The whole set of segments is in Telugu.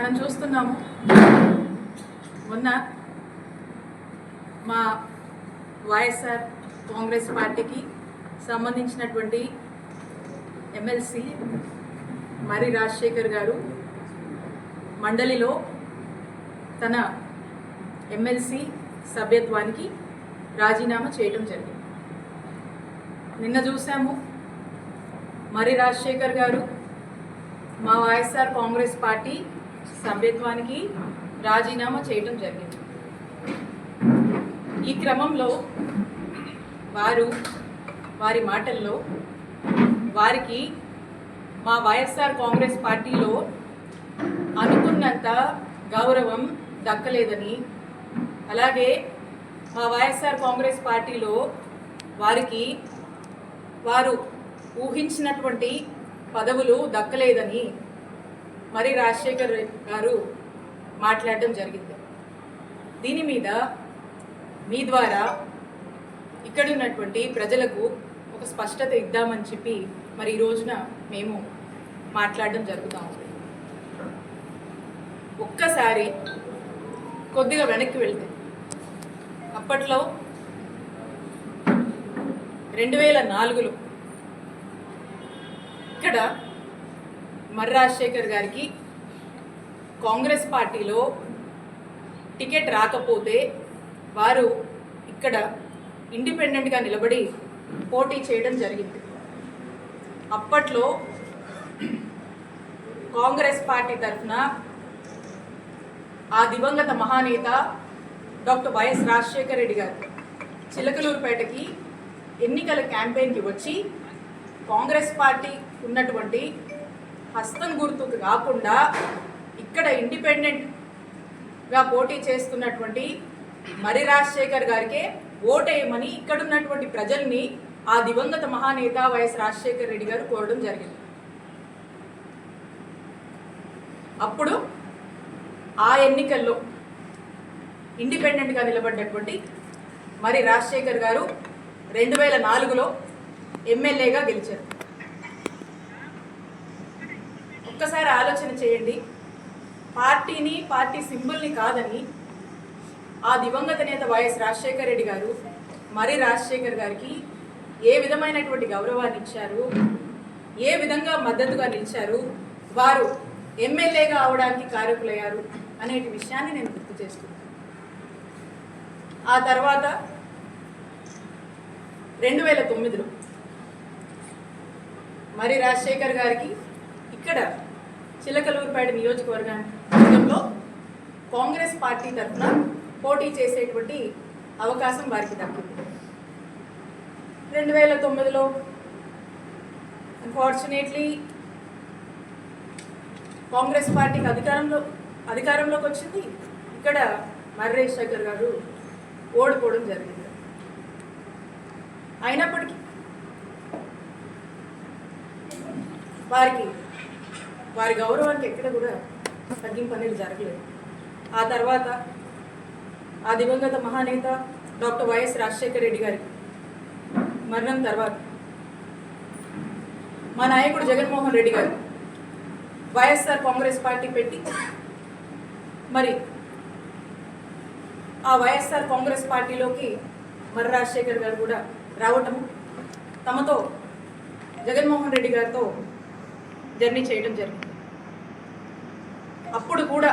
మనం చూస్తున్నాము. మొన్న మా వైఎస్ఆర్ కాంగ్రెస్ పార్టీకి సంబంధించినటువంటి ఎమ్మెల్సీ మరి రాజశేఖర్ గారు మండలిలో తన ఎమ్మెల్సీ సభ్యత్వానికి రాజీనామా చేయడం జరిగింది. నిన్న చూసాము, మరి రాజశేఖర్ గారు మా వైఎస్ఆర్ కాంగ్రెస్ పార్టీ సభ్యత్వానికి రాజీనామా చేయడం జరిగింది. ఈ క్రమంలో వారి మాటల్లో వారికి మా వైఎస్ఆర్ కాంగ్రెస్ పార్టీలో అనుకున్నంత గౌరవం దక్కలేదని, అలాగే మా వైఎస్ఆర్ కాంగ్రెస్ పార్టీలో వారు ఊహించినటువంటి పదవులు దక్కలేదని మరి రాజశేఖర్ గారు మాట్లాడడం జరిగింది. దీని మీద మీ ద్వారా ఇక్కడ ఉన్నటువంటి ప్రజలకు ఒక స్పష్టత ఇద్దామని చెప్పి మరి ఈ రోజున మేము మాట్లాడడం జరుగుతూ ఉంది. ఒక్కసారి కొద్దిగా వెనక్కి వెళ్తే, అప్పట్లో 2004లో ఇక్కడ మరి రాజశేఖర్ గారికి కాంగ్రెస్ పార్టీలో టికెట్ రాకపోతే వారు ఇక్కడ ఇండిపెండెంట్గా నిలబడి పోటీ చేయడం జరిగింది. అప్పట్లో కాంగ్రెస్ పార్టీ తరఫున ఆ దివంగత మహానేత డాక్టర్ వైఎస్ రాజశేఖర రెడ్డి గారు చిలకలూరుపేటకి ఎన్నికల క్యాంపెయిన్కి వచ్చి కాంగ్రెస్ పార్టీ ఉన్నటువంటి హస్తం గుర్తుకు కాకుండా ఇక్కడ ఇండిపెండెంట్గా పోటీ చేస్తున్నటువంటి మరి రాజశేఖర్ గారికే ఓటేయమని ఇక్కడ ఉన్నటువంటి ప్రజల్ని ఆ దివంగత మహానేత వైఎస్ రాజశేఖర రెడ్డి గారు కోరడం జరిగింది. అప్పుడు ఆ ఎన్నికల్లో ఇండిపెండెంట్గా నిలబడ్డటువంటి మరి రాజశేఖర్ గారు 2004లో ఎమ్మెల్యేగా గెలిచారు. ఒక్కసారి ఆలోచన చేయండి. పార్టీ సింబల్ని కాదని ఆ దివంగత నేత వైఎస్ రాజశేఖర రెడ్డి గారు మరి రాజశేఖర్ గారికి ఏ విధమైనటువంటి గౌరవాన్ని ఇచ్చారు, ఏ విధంగా మద్దతుగా నిలిచారు, వారు ఎమ్మెల్యేగా అవడానికి కారకులయ్యారు అనే విషయాన్ని నేను గుర్తు చేస్తున్నాను. ఆ తర్వాత 2009లో మరి రాజశేఖర్ గారికి ఇక్కడ చిలకలూరుపేట నియోజకవర్గంలో కాంగ్రెస్ పార్టీ తరఫున పోటీ చేసేటువంటి అవకాశం వారికి దక్కింది. 2009లో అన్ఫార్చునేట్లీ కాంగ్రెస్ పార్టీకి అధికారంలోకి వచ్చింది. ఇక్కడ మరి రాజశేఖర్ గారు ఓడిపోవడం జరిగింది. అయినప్పటికీ వారి గౌరవానికి ఎక్కడ కూడా తగ్గింపు అనేది జరగలేదు. ఆ తర్వాత ఆ దివంగత మహానేత డాక్టర్ వైఎస్ రాజశేఖర రెడ్డి గారి మరణం తర్వాత మా నాయకుడు జగన్మోహన్ రెడ్డి గారు వైఎస్ఆర్ కాంగ్రెస్ పార్టీ పెట్టి మరి ఆ వైఎస్ఆర్ కాంగ్రెస్ పార్టీలోకి మరి రాజశేఖర్ గారు కూడా రావటం, తమతో జగన్మోహన్ రెడ్డి గారితో జర్నీ చేయడం జరిగింది. అప్పుడు కూడా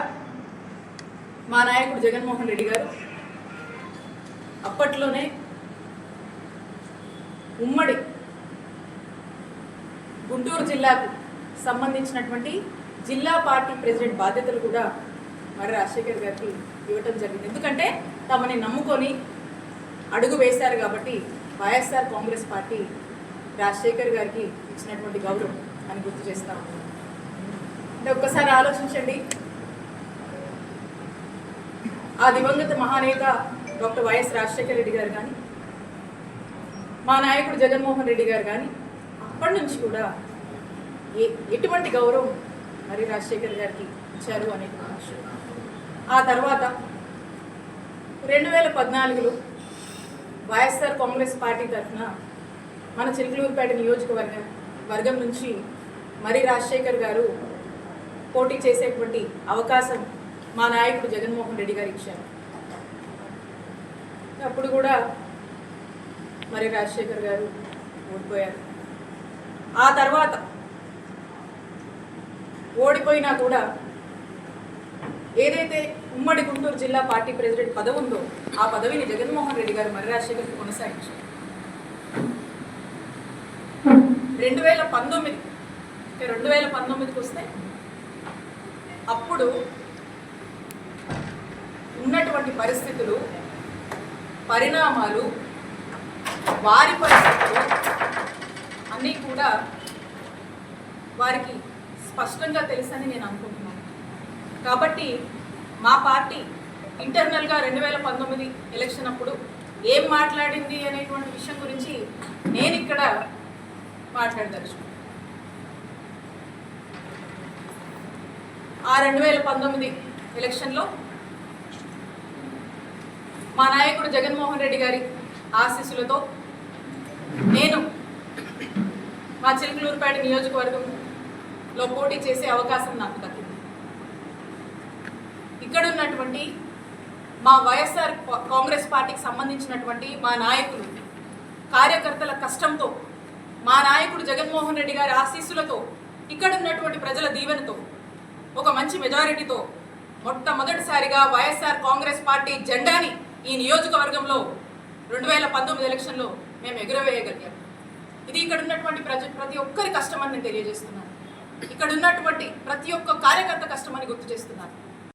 మా నాయకుడు జగన్మోహన్ రెడ్డి గారు అప్పట్లోనే ఉమ్మడి గుంటూరు జిల్లాకు సంబంధించినటువంటి జిల్లా పార్టీ ప్రెసిడెంట్ బాధ్యతలు కూడా మరి రాజశేఖర్ గారికి ఇవ్వటం జరిగింది. ఎందుకంటే తమని నమ్ముకొని అడుగు వేశారు కాబట్టి వైఎస్ఆర్ కాంగ్రెస్ పార్టీ రాజశేఖర్ గారికి ఇచ్చినటువంటి గౌరవం అని గుర్తు చేస్తా ఉన్నాం. అంటే ఒక్కసారి ఆలోచించండి, ఆ దివంగత మహానేత డాక్టర్ వైఎస్ రాజశేఖర రెడ్డి గారు కానీ మా నాయకుడు జగన్మోహన్ రెడ్డి గారు కానీ అప్పటి నుంచి కూడా ఎటువంటి గౌరవం మరి రాజశేఖర్ గారికి ఇచ్చారు అనే విషయం. ఆ తర్వాత 2014లో వైఎస్ఆర్ కాంగ్రెస్ పార్టీ తరఫున మన చిలకలూరుపేట నియోజకవర్గం నుంచి మరి రాజశేఖర్ గారు పోటీ చేసేటువంటి అవకాశం మా నాయకుడు జగన్మోహన్ రెడ్డి గారు ఇచ్చారు. అప్పుడు కూడా మరి రాజశేఖర్ గారు ఓడిపోయారు. ఆ తర్వాత ఓడిపోయినా కూడా ఏదైతే ఉమ్మడి గుంటూరు జిల్లా పార్టీ ప్రెసిడెంట్ పదవి ఉందో ఆ పదవిని జగన్మోహన్ రెడ్డి గారు మరి రాజశేఖర్కి కొనసాగించారు. 2019కి వస్తే అప్పుడు ఉన్నటువంటి పరిస్థితులు, పరిణామాలు, వారి పరిస్థితులు అన్నీ కూడా వారికి స్పష్టంగా తెలుసని నేను అనుకుంటున్నాను. కాబట్టి మా పార్టీ ఇంటర్నల్గా 2019 ఎలక్షన్ అప్పుడు ఏం మాట్లాడింది అనేటువంటి విషయం గురించి నేను ఇక్కడ మాట్లాడదలుచుకున్నాను. ఆ 2019 ఎలక్షన్లో మా నాయకుడు జగన్మోహన్ రెడ్డి గారి ఆశీస్సులతో నేను మా చిలకలూరుపేట నియోజకవర్గంలో పోటీ చేసే అవకాశం నాకు దక్కింది. ఇక్కడ ఉన్నటువంటి మా వైఎస్ఆర్ కాంగ్రెస్ పార్టీకి సంబంధించినటువంటి మా నాయకులు, కార్యకర్తల కష్టంతో, మా నాయకుడు జగన్మోహన్ రెడ్డి గారి ఆశీస్సులతో, ఇక్కడ ఉన్నటువంటి ప్రజల దీవెనతో, ఒక మంచి మెజారిటీతో మొట్టమొదటిసారిగా వైఎస్ఆర్ కాంగ్రెస్ పార్టీ జెండాని ఈ నియోజకవర్గంలో 2019 ఎలక్షన్లో మేము ఎగురవేయగలిగాం. ఇది ఇక్కడ ఉన్నటువంటి ప్రతి ఒక్కరి కష్టమని నేను తెలియజేస్తున్నాను. ఇక్కడ ఉన్నటువంటి ప్రతి ఒక్క కార్యకర్త కష్టమని గుర్తు చేస్తున్నాను.